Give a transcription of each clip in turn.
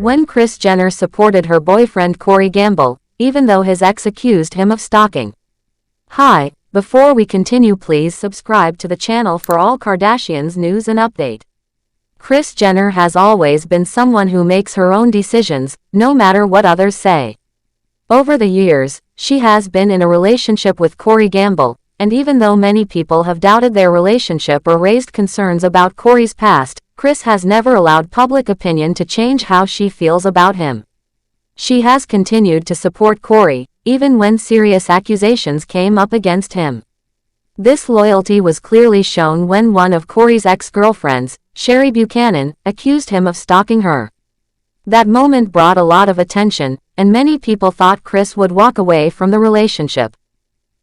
when Kris Jenner supported her boyfriend Corey Gamble, even though his ex accused him of stalking. Hi, before we continue, please subscribe to the channel for all Kardashians news and update. Kris Jenner has always been someone who makes her own decisions, no matter what others say. Over the years, she has been in a relationship with Corey Gamble, and even though many people have doubted their relationship or raised concerns about Corey's past, Kris has never allowed public opinion to change how she feels about him. She has continued to support Corey, even when serious accusations came up against him. This loyalty was clearly shown when one of Corey's ex-girlfriends, Sheree Buchanan, accused him of stalking her. That moment brought a lot of attention, and many people thought Kris would walk away from the relationship.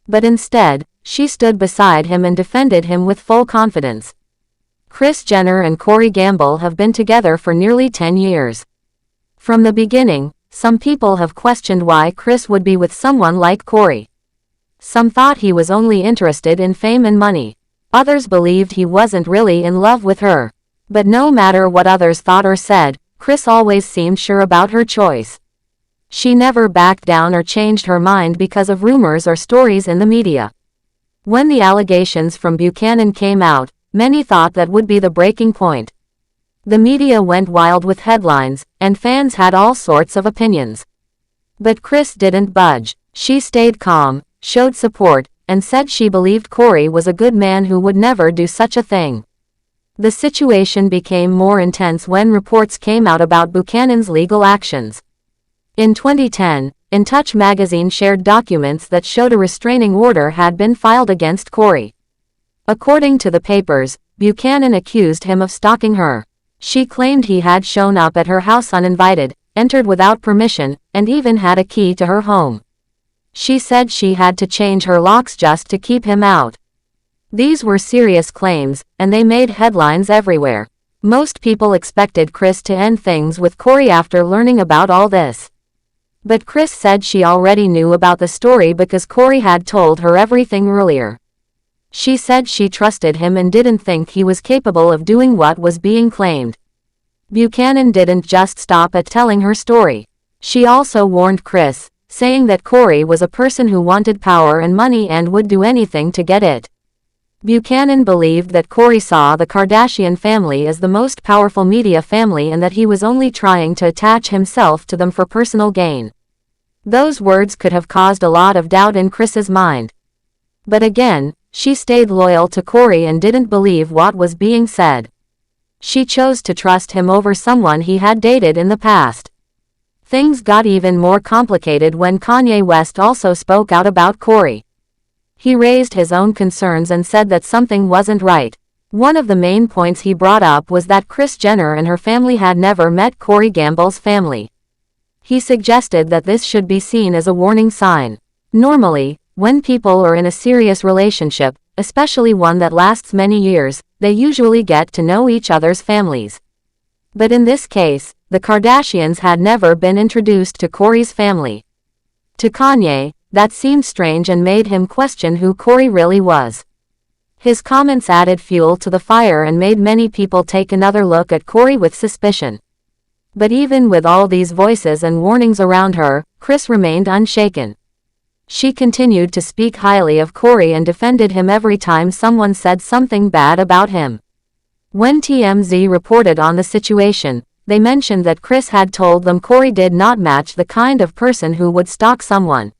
But instead, she stood beside him and defended him with full confidence. Kris Jenner and Corey Gamble have been together for nearly 10 years. From the beginning, some people have questioned why Kris would be with someone like Corey. Some thought he was only interested in fame and money. Others believed he wasn't really in love with her. But no matter what others thought or said, Kris always seemed sure about her choice. She never backed down or changed her mind because of rumors or stories in the media. When the allegations from Buchanan came out, many thought that would be the breaking point. The media went wild with headlines, and fans had all sorts of opinions. But Kris didn't budge. She stayed calm, showed support, and said she believed Corey was a good man who would never do such a thing. The situation became more intense when reports came out about Buchanan's legal actions. In 2010, In Touch magazine shared documents that showed a restraining order had been filed against Corey. According to the papers, Buchanan accused him of stalking her. She claimed he had shown up at her house uninvited, entered without permission, and even had a key to her home. She said she had to change her locks just to keep him out. These were serious claims, and they made headlines everywhere. Most people expected Kris to end things with Corey after learning about all this. But Kris said she already knew about the story because Corey had told her everything earlier. She said she trusted him and didn't think he was capable of doing what was being claimed. Buchanan didn't just stop at telling her story. She also warned Kris, saying that Corey was a person who wanted power and money and would do anything to get it. Buchanan believed that Corey saw the Kardashian family as the most powerful media family and that he was only trying to attach himself to them for personal gain. Those words could have caused a lot of doubt in Kris's mind. But again, she stayed loyal to Corey and didn't believe what was being said. She chose to trust him over someone he had dated in the past. Things got even more complicated when Kanye West also spoke out about Corey. He raised his own concerns and said that something wasn't right. One of the main points he brought up was that Kris Jenner and her family had never met Corey Gamble's family. He suggested that this should be seen as a warning sign. Normally, when people are in a serious relationship, especially one that lasts many years, they usually get to know each other's families. But in this case, the Kardashians had never been introduced to Corey's family. To Kanye, that seemed strange and made him question who Corey really was. His comments added fuel to the fire and made many people take another look at Corey with suspicion. But even with all these voices and warnings around her, Kris remained unshaken. She continued to speak highly of Corey and defended him every time someone said something bad about him. When TMZ reported on the situation, they mentioned that Kris had told them Corey did not match the kind of person who would stalk someone.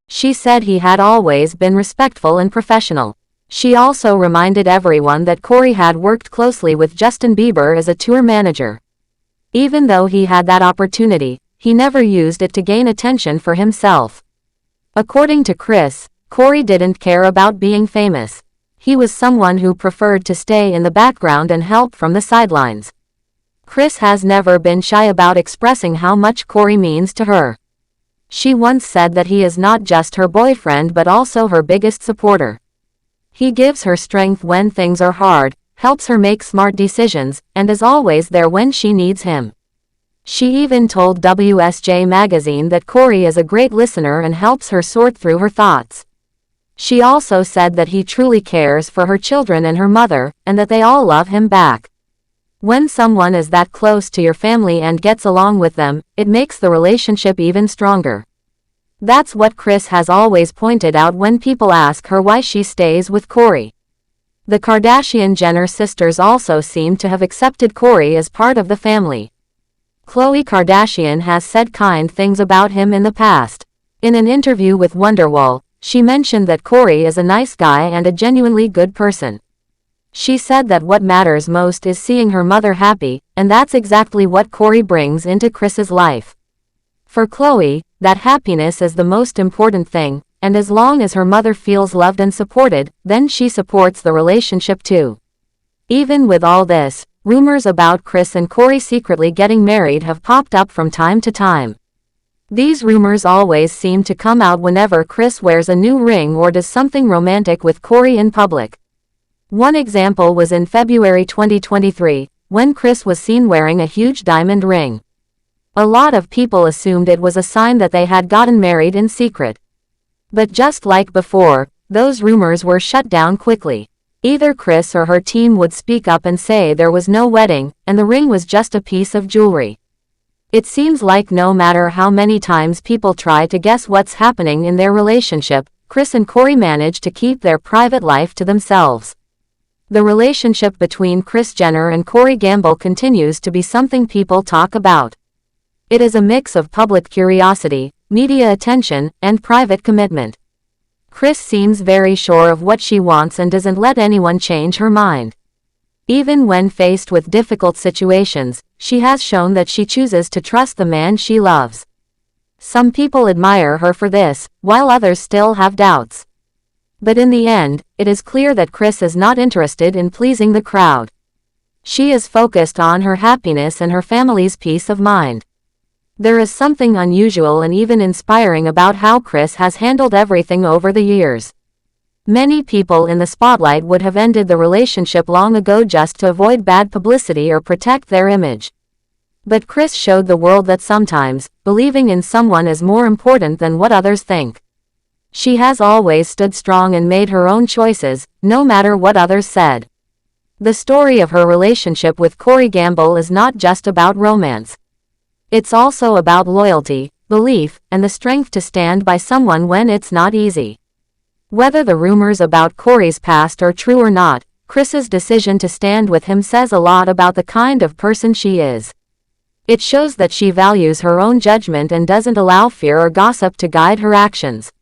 She said he had always been respectful and professional. She also reminded everyone that Corey had worked closely with Justin Bieber as a tour manager. Even though he had that opportunity, he never used it to gain attention for himself. According to Kris, Corey didn't care about being famous. He was someone who preferred to stay in the background and help from the sidelines. Kris has never been shy about expressing how much Corey means to her. She once said that he is not just her boyfriend but also her biggest supporter. He gives her strength when things are hard, helps her make smart decisions, and is always there when she needs him. She even told WSJ magazine that Corey is a great listener and helps her sort through her thoughts. She also said that he truly cares for her children and her mother, and that they all love him back. When someone is that close to your family and gets along with them, it makes the relationship even stronger. That's what Kris has always pointed out when people ask her why she stays with Kory. The Kardashian-Jenner sisters also seem to have accepted Kory as part of the family. Khloe Kardashian has said kind things about him in the past. In an interview with Wonderwall, she mentioned that Kory is a nice guy and a genuinely good person. She said that what matters most is seeing her mother happy, and that's exactly what Kory brings into Kris's life. For Khloe, that happiness is the most important thing, and as long as her mother feels loved and supported, then she supports the relationship too. Even with all this, rumors about Kris and Kory secretly getting married have popped up from time to time. These rumors always seem to come out whenever Kris wears a new ring or does something romantic with Kory in public. One example was in February 2023, when Kris was seen wearing a huge diamond ring. A lot of people assumed it was a sign that they had gotten married in secret. But just like before, those rumors were shut down quickly. Either Kris or her team would speak up and say there was no wedding, and the ring was just a piece of jewelry. It seems like no matter how many times people try to guess what's happening in their relationship, Kris and Kory manage to keep their private life to themselves. The relationship between Kris Jenner and Kory Gamble continues to be something people talk about. It is a mix of public curiosity, media attention, and private commitment. Kris seems very sure of what she wants and doesn't let anyone change her mind. Even when faced with difficult situations, she has shown that she chooses to trust the man she loves. Some people admire her for this, while others still have doubts. But in the end, it is clear that Kris is not interested in pleasing the crowd. She is focused on her happiness and her family's peace of mind. There is something unusual and even inspiring about how Kris has handled everything over the years. Many people in the spotlight would have ended the relationship long ago just to avoid bad publicity or protect their image. But Kris showed the world that sometimes, believing in someone is more important than what others think. She has always stood strong and made her own choices, no matter what others said. The story of her relationship with Kory Gamble is not just about romance. It's also about loyalty, belief, and the strength to stand by someone when it's not easy. Whether the rumors about Kory's past are true or not, Kris's decision to stand with him says a lot about the kind of person she is. It shows that she values her own judgment and doesn't allow fear or gossip to guide her actions.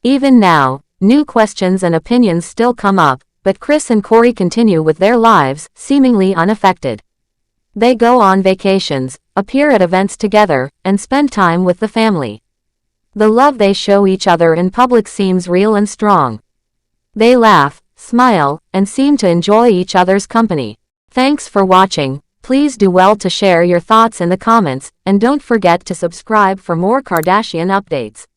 Even now, new questions and opinions still come up, but Kris and Kory continue with their lives, seemingly unaffected. They go on vacations, appear at events together, and spend time with the family. The love they show each other in public seems real and strong. They laugh, smile, and seem to enjoy each other's company. Thanks for watching. Please do well to share your thoughts in the comments, and don't forget to subscribe for more Kardashian updates.